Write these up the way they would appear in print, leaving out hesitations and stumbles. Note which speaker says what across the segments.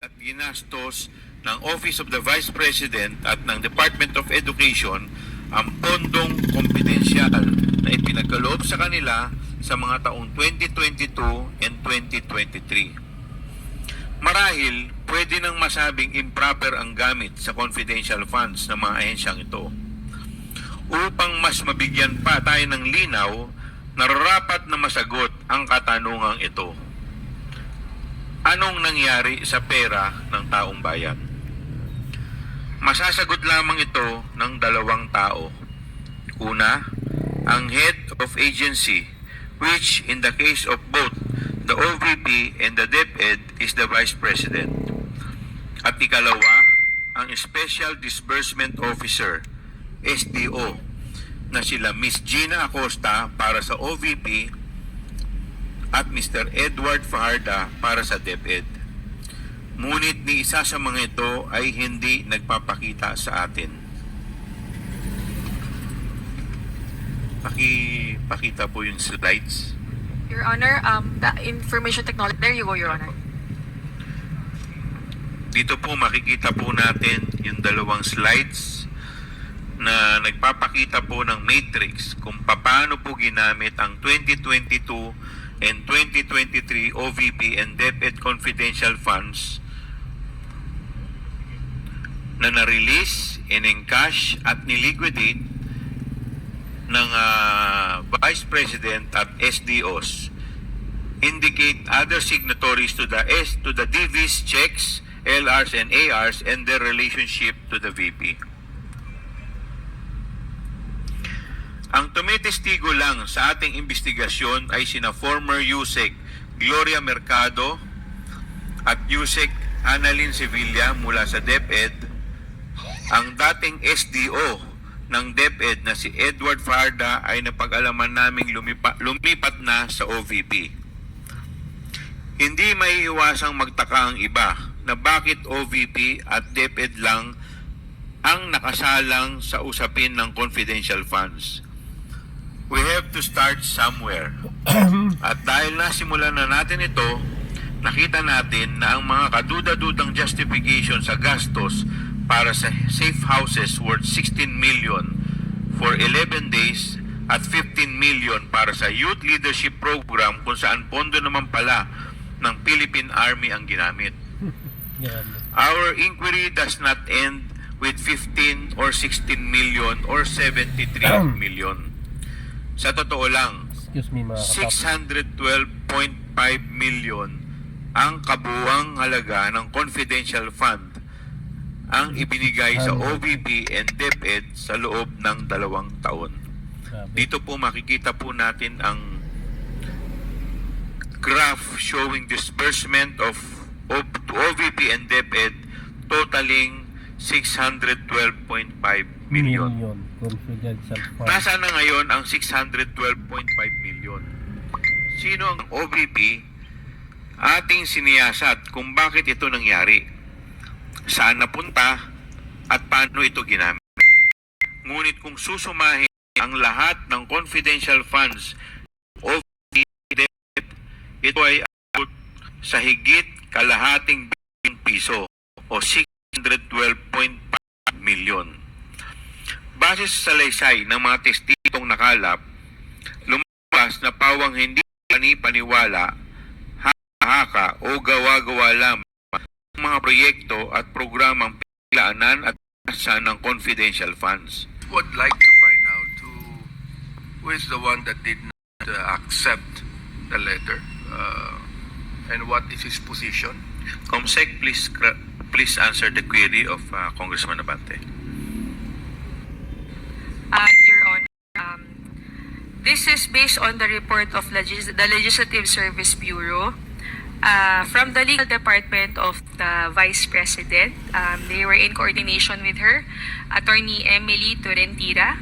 Speaker 1: at ginastos ng Office of the Vice President at ng Department of Education ang pondong kompidensyal na ipinagkaloob sa kanila sa mga taong 2022 and 2023. Marahil, pwede nang masabing improper ang gamit sa confidential funds ng mga ahensyang ito. Upang mas mabigyan pa tayo ng linaw, nararapat na masagot ang katanungang ito. Anong nangyari sa pera ng taong bayan? Masasagot lamang ito ng dalawang tao. Una, ang head of agency, which in the case of both the OVP and the DepEd is the Vice President. At ikalawa, ang Special Disbursement Officer, SDO, na sila Miss Gina Acosta para sa OVP at Mr. Edward Fajarda para sa DepEd. Ngunit ni isa sa mga ito ay hindi nagpapakita sa atin. Pakita po yung slides.
Speaker 2: Your Honor, the information technology, there you go, Your Honor.
Speaker 1: Dito po makikita po natin yung dalawang slides na nagpapakita po ng matrix kung paano po ginamit ang 2022 and 2023 OVP and DepEd confidential funds na na-release, in-encash at niliquidate ng Vice President at SDOs. Indicate other signatories to the DVs, checks, LRs and ARs and their relationship to the VP. Ang tumitestigo lang sa ating investigasyon ay sina former USEC Gloria Mercado at USEC Annalyn Sevilla mula sa DepEd, ang dating SDO ng DepEd na si Edward Fajarda ay napag-alaman naming lumipat na sa OVP. Hindi may iwasang magtaka ang iba na bakit OVP at DepEd lang ang nakasalang sa usapin ng confidential funds. We have to start somewhere. At dahil nasimulan na natin ito, nakita natin na ang mga kaduda-dudang justification sa gastos para sa safe houses worth 16 million for 11 days at 15 million para sa youth leadership program kung saan pondo naman pala ng Philippine Army ang ginamit. Our inquiry does not end with 15 or 16 million or 73 million. Sa totoo lang, 612.5 million ang kabuuang halaga ng confidential fund ang ibinigay sa OVP and DepEd sa loob ng 2 taon. Dito po makikita po natin ang graph showing disbursement of OVP and DepEd totaling 612.5 million. Nasaan na ngayon ang 612.5 million? Sino ang OVP? Ating siniyasat kung bakit ito nangyari, saan napunta at paano ito ginamit. Ngunit kung susumahin ang lahat ng confidential funds OVP, ito ay abot sa higit kalahating bilyong piso o 612.5 million. Base sa salaysay ng mga testigong nakalap, lumabas na pawang hindi paniwala, haka o gawa-gawa lamang ng mga proyekto at programang pinaglaan at pasa ng confidential funds.
Speaker 3: Would like to find out who is the one that did not accept the letter and what is his position.
Speaker 1: Comsec, please answer the query of Congressman Abante.
Speaker 2: Your Honor, this is based on the report of the Legislative Service Bureau. From the legal department of the Vice President, they were in coordination with her, Attorney Emily Torrentira.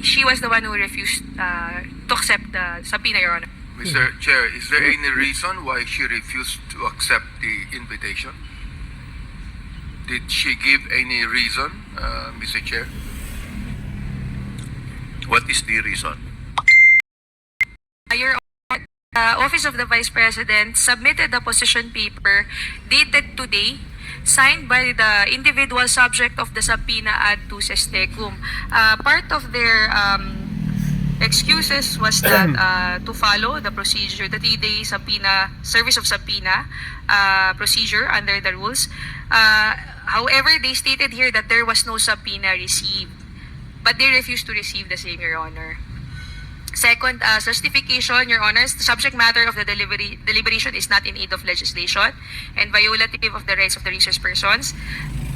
Speaker 2: She was the one who refused to accept the subpoena, Your Honor.
Speaker 3: Mr. Chair, is there any reason why she refused to accept the invitation? Did she give any reason, Mr. Chair?
Speaker 1: What is the reason?
Speaker 2: Your Office of the Vice President submitted the position paper dated today, signed by the individual subject of the subpoena ad duces tecum. Part of their excuses was that to follow the procedure, the 3-day subpoena, service of subpoena procedure under the rules. However, they stated here that there was no subpoena received, but they refused to receive the same, Your Honor. Second, justification, Your Honors, the subject matter of the deliberation is not in aid of legislation and violative of the rights of the resource persons.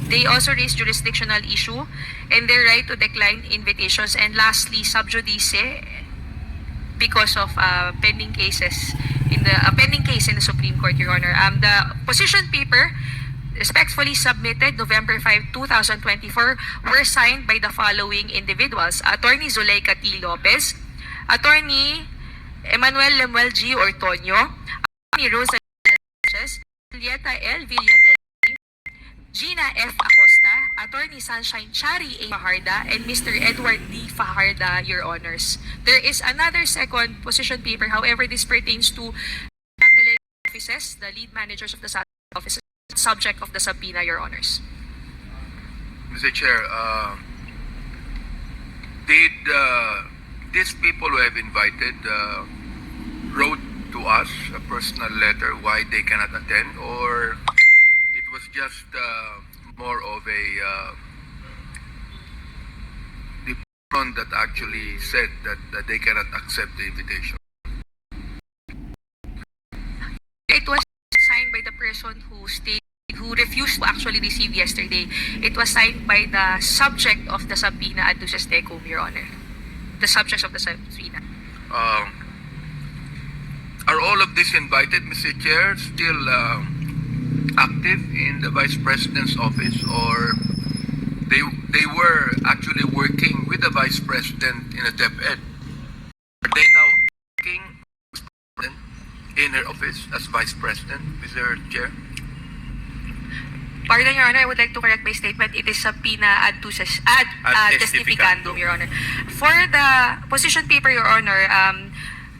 Speaker 2: They also raise jurisdictional issue and their right to decline invitations. And lastly, sub judice, because of pending cases in the pending case in the Supreme Court, Your Honor. The position paper respectfully submitted November 5, 2024 were signed by the following individuals: Attorney Zuleika T. Lopez, Attorney Emmanuel Lemuel G. Ortonio, Attorney Rosa Sanchez, Julieta L. Villadel, Gina F. Acosta, Attorney Sunshine Chari A. Fajarda, and Mr. Edward D. Fajarda, Your Honors. There is another second position paper, however, this pertains to satellite offices, the lead managers of the satellite offices, subject of the subpoena, Your Honors.
Speaker 3: Mr. Chair, did these people who have invited wrote to us a personal letter why they cannot attend, or it was just more of a the person that actually said that they cannot accept the invitation?
Speaker 2: It was signed by the person who refused to actually receive yesterday. It was signed by the subject of the subpoena ad duces tecum, Your Honor. The subjects of the subpoena.
Speaker 3: Are all of these invited, Mr. Chair, still active in the Vice President's office, or they were actually working with the Vice President in a DepEd? Are they now working in her office as Vice President, Mr. Chair?
Speaker 2: Pardon, Your Honor, I would like to correct my statement. It is subpoena ad duces ad testificandum, Your Honor. For the position paper, Your Honor,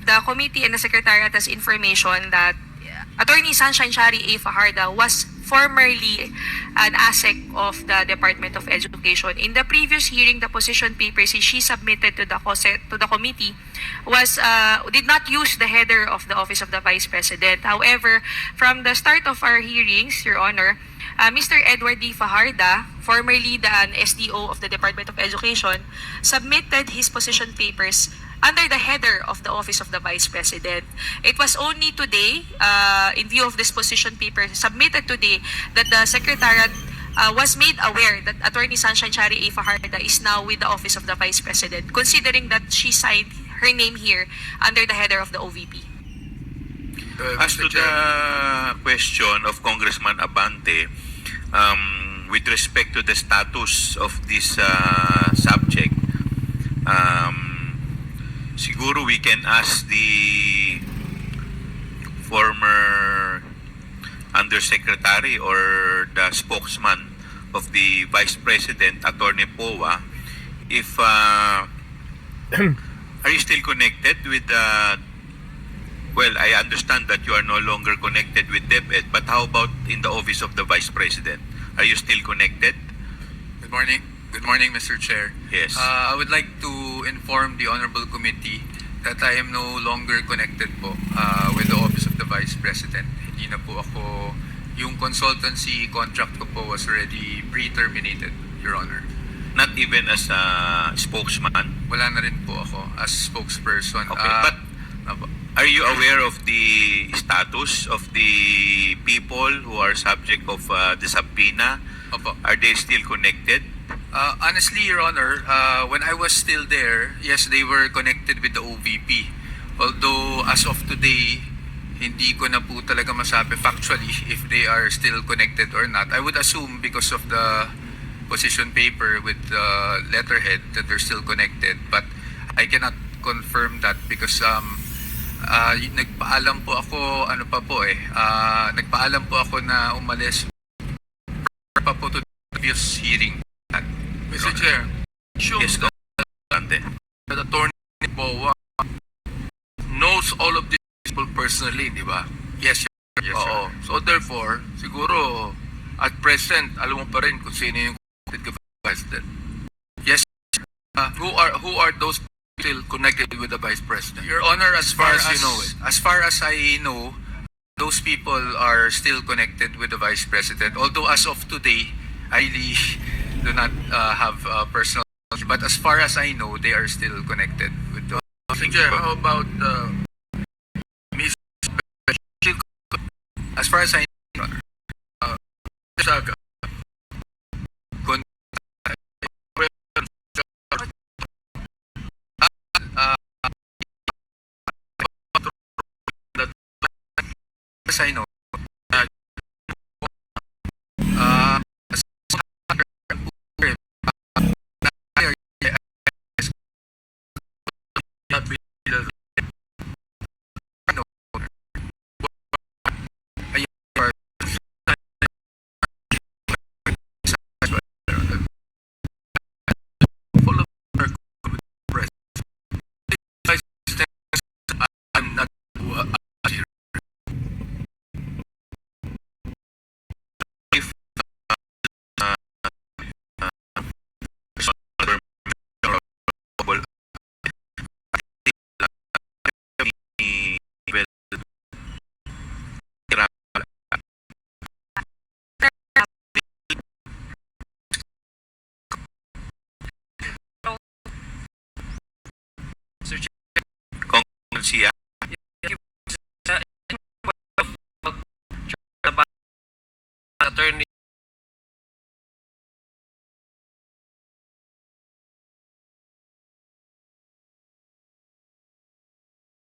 Speaker 2: the committee and the secretariat has information that Attorney Sunshine Chari A. Fajarda was formerly an ASEC of the Department of Education. In the previous hearing, the position papers she submitted to the committee was did not use the header of the Office of the Vice President. However, from the start of our hearings, Your Honor, Mr. Edward D. Fajarda, formerly an SDO of the Department of Education, submitted his position papers under the header of the Office of the Vice President. It was only today, in view of this position paper submitted today, that the Secretariat was made aware that Attorney Sunshine Chari A. Fajarda is now with the Office of the Vice President, considering that she signed her name here under the header of the OVP.
Speaker 1: As to the question of Congressman Abante, with respect to the status of this subject, siguro we can ask the former undersecretary or the spokesman of the Vice President, Attorney Poa, if are you still connected with the well, I understand that you are no longer connected with DepEd, but how about in the Office of the Vice President? Are you still connected?
Speaker 4: Good morning. Good morning, Mr. Chair.
Speaker 1: Yes.
Speaker 4: I would like to inform the Honorable Committee that I am no longer connected po with the Office of the Vice President. Hindi na po ako, yung consultancy contract ko po was already pre-terminated, Your Honor.
Speaker 1: Not even as a spokesman?
Speaker 4: Wala na rin po ako as spokesperson.
Speaker 1: Okay, but are you aware of the status of the people who are subject of the subpoena?
Speaker 4: Opo.
Speaker 1: Are they still connected?
Speaker 4: Honestly, Your Honor, when I was still there, yes, they were connected with the OVP. Although, as of today, hindi ko na po talaga masabi factually if they are still connected or not. I would assume because of the position paper with the letterhead that they're still connected. But I cannot confirm that because nagpaalam po ako, nagpaalam po ako na umalis pa po to the previous hearing.
Speaker 3: Mr. Chair,
Speaker 1: Yes,
Speaker 3: that Attorney Poa knows all of this people personally, di ba?
Speaker 4: Yes, Your Honor.
Speaker 3: Oo. So therefore, siguro at present, alam mo pa rin kung sino yung connected kay Vice President.
Speaker 4: Yes,
Speaker 3: Who are those still connected with the Vice President?
Speaker 4: Your Honor, as far
Speaker 3: as you know it.
Speaker 4: as far as I know, those people are still connected with the Vice President. Although as of today, I really do not have personal, but as far as I know, they are still connected with the
Speaker 3: Mr. Chair, how about Ms.
Speaker 4: As far as I know,
Speaker 3: Saga?
Speaker 4: as I know,